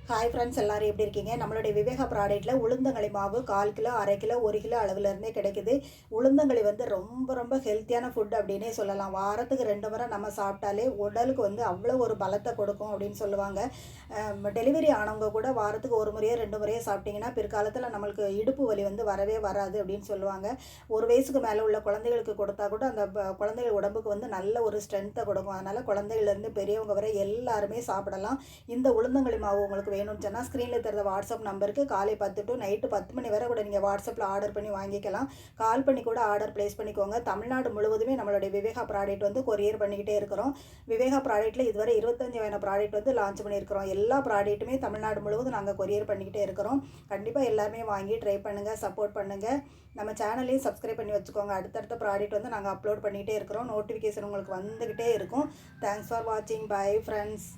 Hi friends, எல்லாரும் எப்படி இருக்கீங்க? நம்மளுடைய விவேகா ப்ராடக்ட்டில் உளுந்தங்களி மாவு 1/4 கிலோ, 1/2 கிலோ, 1 கிலோ அளவுலேருந்தே கிடைக்குது. உளுந்தங்களி வந்து ரொம்ப ரொம்ப ஹெல்த்தியான ஃபுட் அப்படின்னே சொல்லலாம். வாரத்துக்கு 2 முறை நம்ம சாப்பிட்டாலே உடலுக்கு வந்து அவ்வளோ ஒரு பலத்தை கொடுக்கும் அப்படின்னு சொல்லுவாங்க. டெலிவரி ஆனவங்க கூட வாரத்துக்கு 1 முறையோ 2 முறையோ சாப்பிட்டிங்கன்னா பிற்காலத்தில் நம்மளுக்கு இடுப்பு வலி வந்து வரவே வராது அப்படின்னு சொல்லுவாங்க. 1 வயசுக்கு மேலே உள்ள குழந்தைகளுக்கு கொடுத்தா கூட அந்த குழந்தைகள் உடம்புக்கு வந்து நல்ல ஒரு ஸ்ட்ரென்த்தை கொடுக்கும். அதனால் குழந்தைகள்லேருந்து பெரியவங்க வரை எல்லாருமே சாப்பிடலாம். இந்த உளுந்தங்களி மாவு உங்களுக்கு வேணும்னு சொன்னால் ஸ்க்ரீனில் தர வாட்ஸ்அப் நம்பருக்கு காலை 10 டு நைட்டு 10 மணி வரை கூட நீங்கள் வாட்ஸ்அப்பில் ஆர்டர் பண்ணி வாங்கிக்கலாம். கால் பண்ணி கூட ஆர்டர் ப்ளேஸ் பண்ணிக்கோங்க. தமிழ்நாடு முழுவதுமே நம்மளுடைய விவேகா ப்ராடக்ட் வந்து கொரியர் பண்ணிக்கிட்டே இருக்கிறோம். விவேகா ப்ராடக்ட்டில் இதுவரை 25 வகையான ப்ராடக்ட் வந்து லான்ச் பண்ணியிருக்கிறோம். எல்லா ப்ராடக்ட்டுமே தமிழ்நாடு முழுவதும் நாங்கள் கொரியர் பண்ணிக்கிட்டே இருக்கிறோம். கண்டிப்பாக எல்லாருமே வாங்கி ட்ரை பண்ணுங்கள், சப்போர்ட் பண்ணுங்கள். நம்ம சேனலையும் சப்ஸ்கிரைப் பண்ணி வச்சுக்கோங்க. அடுத்தடுத்த ப்ராடக்ட் வந்து நாங்கள் அப்லோட் பண்ணிகிட்டே இருக்கிறோம். நோட்டிஃபிகேஷன் உங்களுக்கு வந்துக்கிட்டே இருக்கும். தேங்க்ஸ் ஃபார் வாட்சிங். Bye friends.